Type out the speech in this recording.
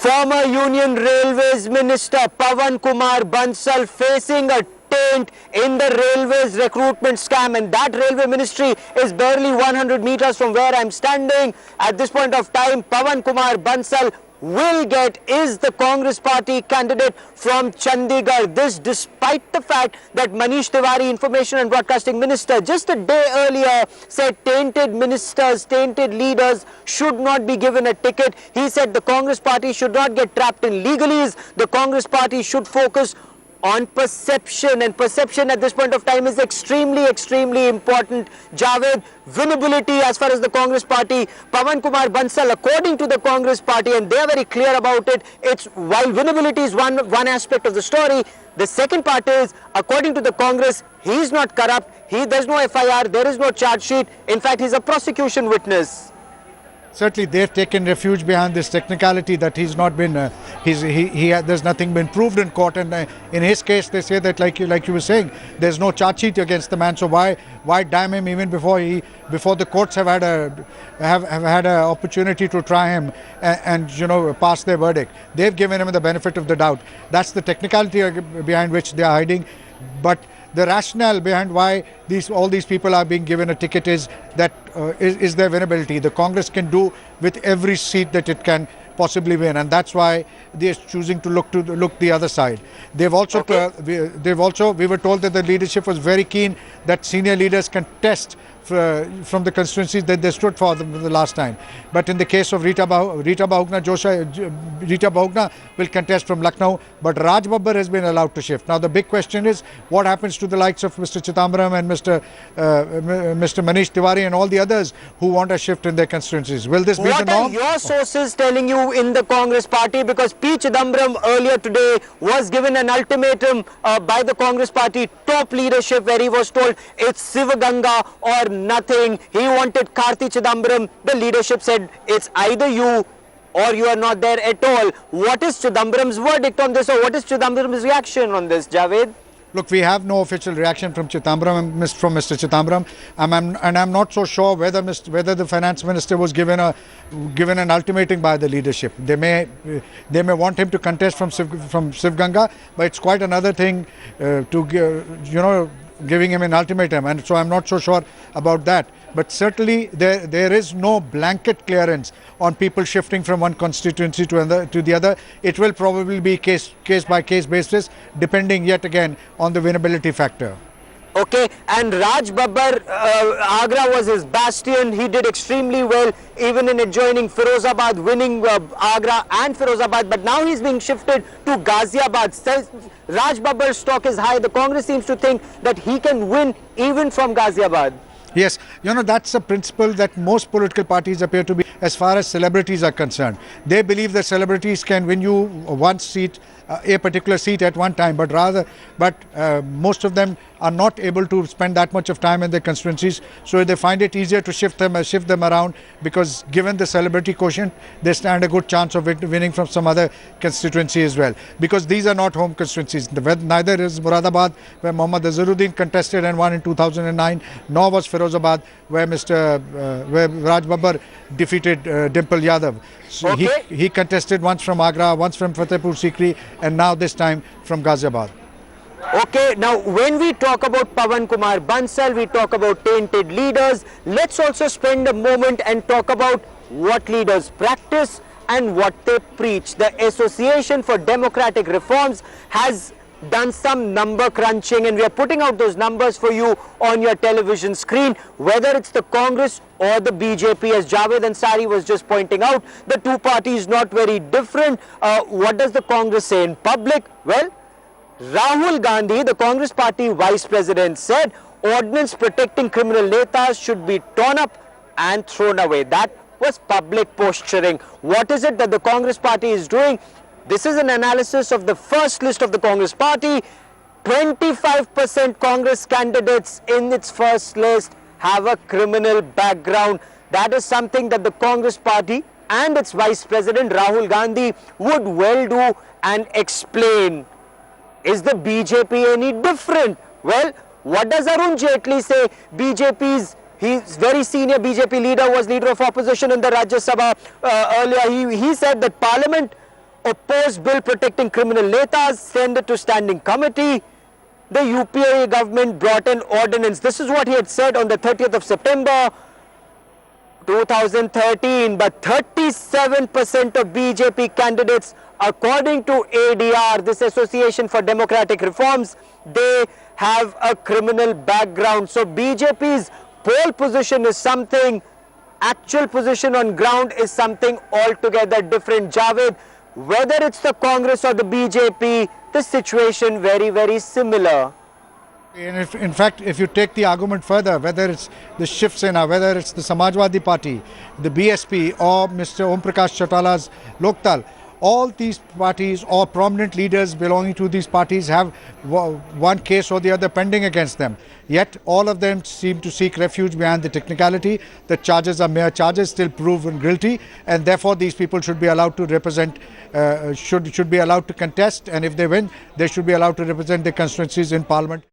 Former Union Railways Minister Pawan Bansal facing a taint in the railways recruitment scam, and that railway ministry is barely 100 meters from where I'm standing. At this point of time, Pawan Bansal is the Congress party candidate from Chandigarh. This despite the fact that Manish Tiwari, Information and Broadcasting Minister, just a day earlier said tainted ministers, tainted leaders should not be given a ticket. He said the Congress party should not get trapped in legalese. The Congress party should focus on perception, and perception at this point of time is extremely important. Javed, winnability as far as the Congress party, Pawan Bansal, according to the Congress party, and they are very clear about it, it's while winnability is one aspect of the story, the second part is, according to the Congress, he is not corrupt, there's no FIR, there is no charge sheet, in fact he's a prosecution witness. Certainly, they've taken refuge behind this technicality that he's not been, there's nothing been proved in court, and in his case, they say that, like you were saying, there's no charge sheet against the man. So why damn him even before the courts have had an opportunity to try him and pass their verdict? They've given him the benefit of the doubt. That's the technicality behind which they are hiding, but the rationale behind why all these people are being given a ticket is that is their winnability. The Congress can do with every seat that it can possibly win, and that's why they are choosing to look the other side. They've also we were told that the leadership was very keen that senior leaders contest from the constituencies that they stood for the last time. But in the case of Rita Bahugna will contest from Lucknow, but Raj Babbar has been allowed to shift. Now the big question is, what happens to the likes of Mr. Chidambaram and Mr. Manish Tiwari and all the others who want a shift in their constituencies? Will this be the norm? What are your sources telling you in the Congress party? Because P. Chidambaram earlier today was given an ultimatum by the Congress party top leadership, where he was told it's Sivaganga or nothing. He wanted Karti Chidambaram. The leadership said it's either you or you are not there at all. What is Chidambaram's verdict on this, or what is Chidambaram's reaction on this, Javed? Look, we have no official reaction from Mr. Chidambaram, and I'm not so sure whether the finance minister was given an ultimatum by the leadership. They may want him to contest from Sivganga, but it's quite another thing giving him an ultimatum, and so I'm not so sure about that. But certainly there is no blanket clearance on people shifting from one constituency to the other. It will probably be case by case basis, depending yet again on the winnability factor. Okay, and Raj Babbar, Agra was his bastion. He did extremely well, even in adjoining Firozabad, winning Agra and Firozabad. But now he's being shifted to Ghaziabad. Raj Babbar's stock is high. The Congress seems to think that he can win even from Ghaziabad. Yes, that's a principle that most political parties appear to be as far as celebrities are concerned. They believe that celebrities can win you one seat, a particular seat at one time, but most of them are not able to spend that much of time in their constituencies, so they find it easier to shift them around, because given the celebrity quotient, they stand a good chance of winning from some other constituency as well, because these are not home constituencies. Neither is Muradabad, where Mohammad Azharuddin contested and won in 2009, nor was Firozabad, where Raj Babbar defeated Dimple Yadav. So okay. He contested once from Agra, once from Fatehpur Sikri, and now this time from Ghaziabad. Okay, now when we talk about Pawan Bansal, we talk about tainted leaders. Let's also spend a moment and talk about what leaders practice and what they preach. The Association for Democratic Reforms has done some number crunching, and we are putting out those numbers for you on your television screen. Whether it's the Congress or the BJP, as Javed Ansari was just pointing out, the two parties not very different. What does the Congress say in public? Well, Rahul Gandhi, the Congress party vice president, said ordinance protecting criminal netas should be torn up and thrown away. That was public posturing. What is it that the Congress party is doing? This is an analysis of the first list of the Congress party. 25% Congress candidates in its first list have a criminal background. That is something that the Congress party and its vice president Rahul Gandhi would well do and explain. Is the BJP any different? Well, what does Arun Jaitley say? He's very senior BJP leader, was leader of opposition in the Rajya Sabha earlier. He said that Parliament oppose bill protecting criminal netas, send it to standing committee. The UPA government brought an ordinance. This is what he had said on the 30th of September 2013, but 37% of BJP candidates, according to ADR, this Association for Democratic Reforms, they have a criminal background. So BJP's poll position is something, actual position on ground is something altogether different. Javed, whether it's the Congress or the BJP, the situation very, very similar. And in fact, if you take the argument further, whether it's the Shiv Sena, whether it's the Samajwadi Party, the BSP or Mr. Om Prakash Chautala's Lokdal, all these parties or prominent leaders belonging to these parties have one case or the other pending against them. Yet all of them seem to seek refuge behind the technicality. The charges are mere charges, still proven guilty, and therefore these people should be allowed to represent, should be allowed to contest, and if they win, they should be allowed to represent their constituencies in Parliament.